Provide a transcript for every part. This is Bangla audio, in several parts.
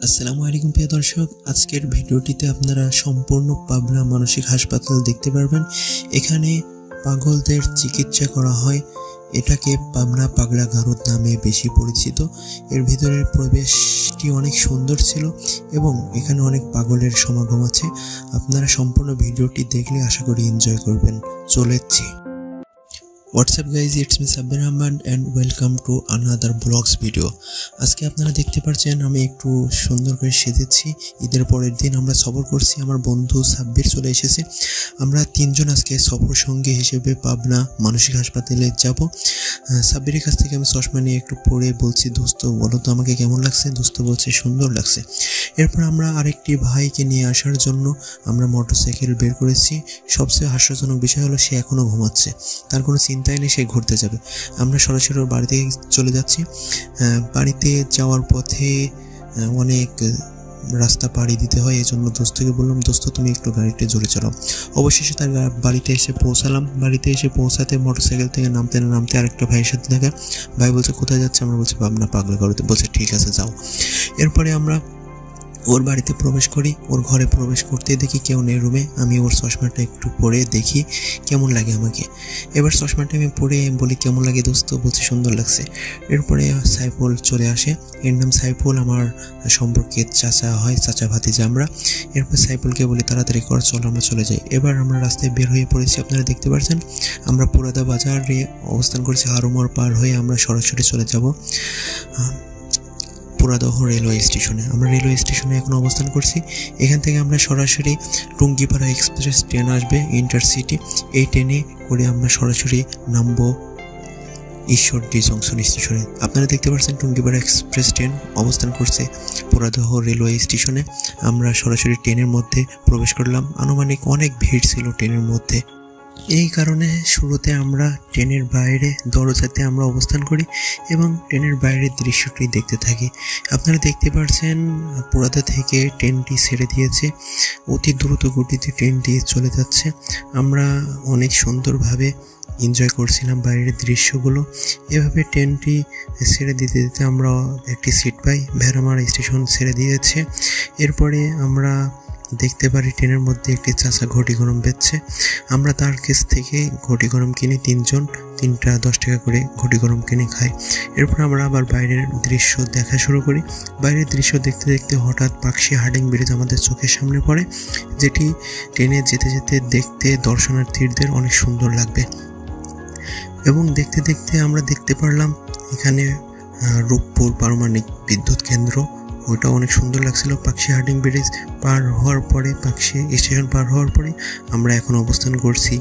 আসসালামু আলাইকুম প্রিয় দর্শক, আজকের ভিডিওটিতে আপনারা সম্পূর্ণ পাবনা মানসিক হাসপাতাল দেখতে পারবেন। এখানে পাগলদের চিকিৎসা করা হয়। এটাকে পাবনা পাগলা গারদ নামে বেশি পরিচিত। এর ভিতরের পরিবেশটি অনেক সুন্দর ছিল এবং এখানে অনেক পাগলের সমাগম আছে। আপনারা সম্পূর্ণ ভিডিওটি দেখলে আশা করি এনজয় করবেন। চলেছি। What's up guys, it's me Sabbir Ahmed and welcome to another vlogs video. আজকে আপনারা দেখতে পাচ্ছেন আমি একটু সুন্দর করে সেজেছি। ঈদের পরের দিন আমরা সফর করছি। আমার বন্ধু সাব্বির চলে এসেছে। আমরা তিনজন আজকে সফর সঙ্গী হিসেবে পাবনা মানসিক হাসপাতালে যাব। সাব্বিরের কাছ থেকে আমি চশমা নিয়ে একটু পরে বলছি, দোস্ত বলো তো আমাকে কেমন লাগছে? দোস্ত বলছে সুন্দর লাগছে। এরপর আমরা আরেকটি ভাইকে নিয়ে আসার জন্য আমরা মোটরসাইকেল বের করেছি। সবচেয়ে হাস্যজনক বিষয় হলো সে এখনও ঘুমাচ্ছে, তার কোনো চিন্তাই নেই সে ঘুরতে যাবে। আমরা সরাসরি ওর বাড়িতে চলে যাচ্ছি। বাড়িতে যাওয়ার পথে অনেক রাস্তা পাড়ি দিতে হয়, এই জন্য দোস্তকে বললাম, দোস্ত তুমি একটু গাড়িটা জোরে চালাও। অবশেষে তার বাড়িতে এসে পৌঁছালাম। বাড়িতে এসে পৌঁছাতে মোটরসাইকেল থেকে নামতে না নামতে আরেকটা ভাইয়ের সাথে দেখা। ভাই বলছে কোথায় যাচ্ছে? আমরা বলছি পাবনা পাগলা গারদে। বলছে ঠিক আছে যাও। এরপরে আমরা ওর বাড়িতে প্রবেশ করি। ওর ঘরে প্রবেশ করতে দেখি কেউ নেই রুমে। আমি ওর চশমাটা একটু পরে দেখি কেমন লাগে আমাকে। এবার চশমাটা আমি পরে বলি কেমন লাগে দোস্ত? বলছে সুন্দর লাগছে। এরপরে সাইফুল চলে আসে। এর নাম সাইফুল, আমার সম্পর্কে চাচা হয়, চাচা ভাতিজা আমরা। এরপর সাইফুলকে বলি তাড়াতাড়ি কর, চল আমরা চলে যাই। এবার আমরা রাস্তায় বের হয়ে পড়েছি। আপনারা দেখতে পাচ্ছেন আমরা পুরাদা বাজারে অবস্থান করেছি। হারুমর পার হয়ে আমরা সরাসরি চলে যাব পুরাদহ রেলওয়ে স্টেশনে। আমরা রেলওয়ে স্টেশনে এখন অবস্থান করছি। এখান থেকে আমরা সরাসরি টুঙ্গিপাড়া এক্সপ্রেস ট্রেন আসবে, ইন্টারসিটি। এই ট্রেনে করে আমরা সরাসরি নামবো ঈশ্বরদী জংশন স্টেশনে। আপনারা দেখতে পাচ্ছেন টুঙ্গিপাড়া এক্সপ্রেস ট্রেন অবস্থান করছে পুরাদহ রেলওয়ে স্টেশনে। আমরা সরাসরি ট্রেনের মধ্যে প্রবেশ করলাম। আনুমানিক অনেক ভিড় ছিল ট্রেনের মধ্যে। এই কারণে শুরুতে আমরা ট্রেনের বাইরে দরজাতে আমরা অবস্থান করি এবং ট্রেনের বাইরের দৃশ্যটি দেখতে থাকি। আপনারা দেখতে পাচ্ছেন পুরাদা থেকে ট্রেনটি ছেড়ে দিয়েছে। অতি দ্রুত গতিতে ট্রেনটি চলে যাচ্ছে। আমরা অনেক সুন্দরভাবে এনজয় করছিলাম বাইরের দৃশ্যগুলো। এভাবে ট্রেনটি ছেড়ে দিতে দিতে আমরা একটি সিট পাই। ভেড়ামারা স্টেশন ছেড়ে দিয়েছে। এরপরে আমরা দেখতে পারি ট্রেনের মধ্যে একটি চাচা ঘটি গরম বেচছে। আমরা তার কাছ থেকে ঘটি গরম কিনি। তিনটা 10 টাকা করে ঘটি গরম কিনে খাই। এরপর আমরা আবার বাইরের দৃশ্য দেখা শুরু করি। বাইরের দৃশ্য দেখতে দেখতে হঠাৎ পাকশি হার্ডিং ব্রিজ আমাদের চোখের সামনে পড়ে, যেটি ট্রেনে যেতে যেতে দেখতে দর্শনার্থীদের অনেক সুন্দর লাগবে। এবং দেখতে দেখতে আমরা দেখতে পারলাম এখানে রূপপুর পারমাণবিক বিদ্যুৎ কেন্দ্র। ওটা অনেক সুন্দর লাগছিল। পাকশি হার্ডিং ব্রিজ পার হওয়ার পরে, পাকশি স্টেশন পার হওয়ার পরে আমরা এখন অবস্থান করছি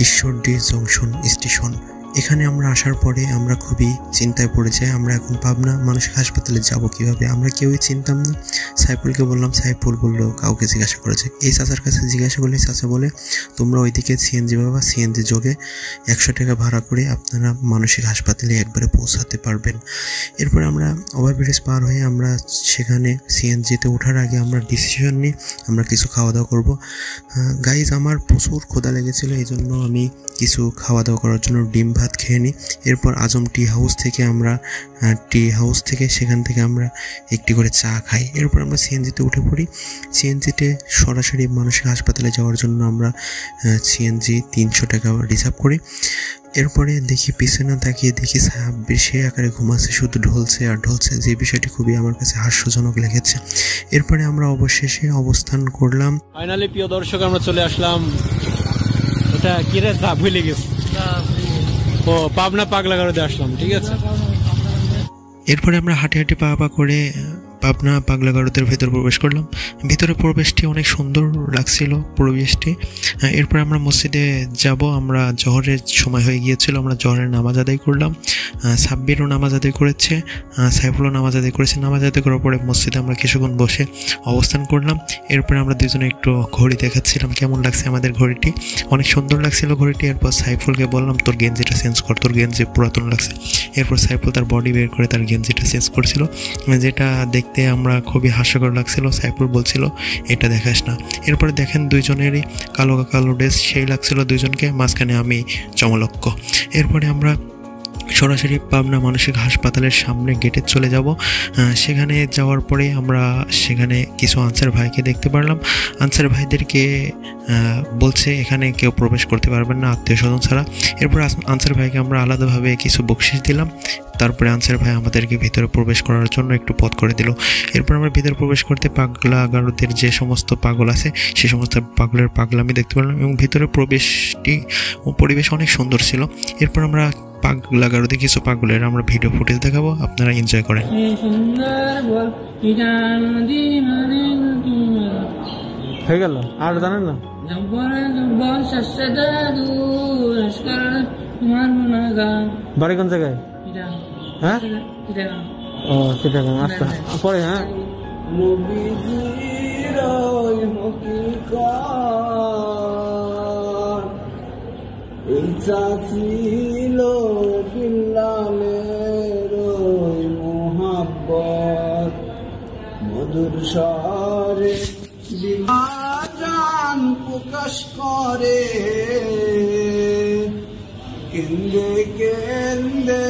ঈশ্বরদী জংশন স্টেশন। এখানে আমরা আসার পরে আমরা খুবই চিন্তায় পড়ে যাই। আমরা এখন পাবনা মানসিক হাসপাতালে যাব কিভাবে? আমরা কেউই চিনতাম না। সাইফুলকে বললাম, সাইফুল বললো কাউকে জিজ্ঞাসা করেছে। এই চাচার কাছে জিজ্ঞাসা করলে চাচা বলে তোমরা ওইদিকে সিএনজি বাবা, সিএনজি যোগে 100 টাকা ভাড়া করে আপনারা মানসিক হাসপাতালে একবারে পৌঁছাতে পারবেন। এরপরে আমরা ওভারব্রিজ পার হয়ে আমরা সেখানে সিএনজিতে ওঠার আগে আমরা ডিসিশন নিই আমরা কিছু খাওয়া দাওয়া করবো। গাইজ, আমার প্রচুর ক্ষুধা লেগেছিলো, এই জন্য আমি কিছু খাওয়া দাওয়া করার জন্য ডিম ভাত খেয়ে নিই। এরপর আজম টি হাউস থেকে সেখান থেকে আমরা একটি করে চা খাই। এরপর আমরা সিএনজিতে উঠে পড়ি। সিএনজিতে সরাসরি মানসিক হাসপাতালে যাওয়ার জন্য আমরা সিএনজি 300 টাকা রিজার্ভ করি। এরপরে দেখি পিছনে তাকিয়ে দেখি সাব্বির সে আকারে ঘুমাচ্ছে, শুধু ঢলছে আর ঢলছে, যে বিষয়টি খুবই আমার কাছে হাস্যজনক লেগেছে। এরপরে আমরা অবশেষে অবস্থান করলাম। ফাইনালি প্রিয় দর্শক, আমরা চলে আসলাম, এটা কি রে ভুলে গেছি, ও পাবনা পাগলা গারদে আসলাম। ঠিক আছে। এরপরে আমরা হাঁটে হাঁটে পা করে পাবনা পাগলা গারদের ভেতর প্রবেশ করলাম। ভিতরে প্রবেশটি অনেক সুন্দর লাগছিল পরিবেশটি। এরপর আমরা মসজিদে যাব। আমরা জহরের সময় হয়ে গিয়েছিল, আমরা জহরের নামাজ আদায় করলাম। সাব্বিরও নামাজ আদায় করেছে, সাইফুলও নামাজ আদায় করেছে। নামাজ আদায় করার পরে মসজিদে আমরা কিছুক্ষণ বসে অবস্থান করলাম। এরপরে আমরা দুজনে একটু ঘড়ি দেখাচ্ছিলাম কেমন লাগছে আমাদের ঘড়িটি। অনেক সুন্দর লাগছিল ঘড়িটি। এরপর সাইফুলকে বললাম তোর গেঞ্জিটা চেঞ্জ কর, তোর গেঞ্জি পুরাতন লাগছে। এরপর সাইফুল তার বডি বের করে তার গেঞ্জিটা চেঞ্জ করছিল, যেটা দেখতে আমরা খুবই হাস্যকর লাগছিল। সাইফুল বলছিল এটা দেখাস না। এরপরে দেখেন দুইজনেরই কালো কালো ড্রেস, সেই লাগছিল দুইজনকে, মাঝখানে আমি চমলক্ষ। এরপরে আমরা সরাসরি পাবনা মানসিক হাসপাতালের সামনে গেটে চলে যাব। সেখানে যাওয়ার পরে আমরা সেখানে কিছু আনসার ভাইকে দেখতে পারলাম। আনসার ভাইদেরকে বলছে এখানে কেউ প্রবেশ করতে পারবেন না আত্মীয় স্বজন ছাড়া। এরপর আনসার ভাইকে আমরা আলাদাভাবে কিছু বকশিশ দিলাম। তারপরে আনসার ভাই আমাদেরকে ভিতরে প্রবেশ করার জন্য একটু পথ করে দিল। এরপর আমরা ভিতরে প্রবেশ করতে পাগলাগারদের যে সমস্ত পাগল আছে সে সমস্ত পাগলের পাগলামি দেখতে পেলাম এবং ভিতরে পরিবেশ অনেক সুন্দর ছিল। এরপর আমরা পাগলাগারদে কিছু পাগলের আমরা ভিডিও ফুটেজ দেখাবো, আপনারা এনজয় করেন। হয়ে গেল আর জানেন না বাড়ি কোন জায়গায়? হ্যাঁ ও সেটা আচ্ছা পরে হ্যাঁ ছিল পিল্লালের মোহাব্বত মধুর স্বরে জান প্রকাশ করে কেন্দে কেন্দে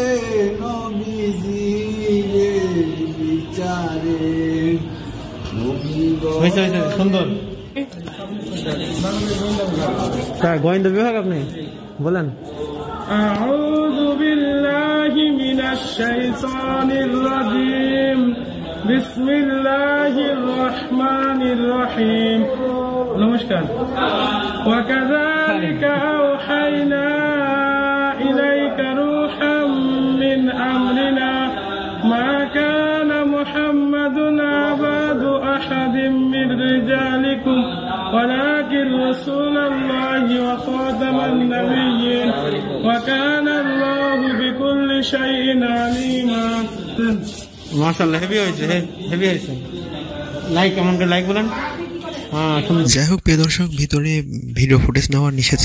নবীজির বিচারে সুন্দর গোয়েন্দা বিভাগ আপনি বলেন। أعوذ بالله من الشيطان الرجيم بسم الله الرحمن الرحيم نمشكر وكذلك أوحينا إليك روحا من أمرنا ما كان محمد عبد أحد من رجالكم ولكن رسول الله وخاتم النبيين وكان الله بكل شيء عليما মাশাআল্লাহ হেভি হয়েছে লাইক আমাকে লাইক বলেন। যাই হোক প্রিয় দর্শক, ভিতরে ভিডিও ফুটেজ নেওয়ার নিষেধ।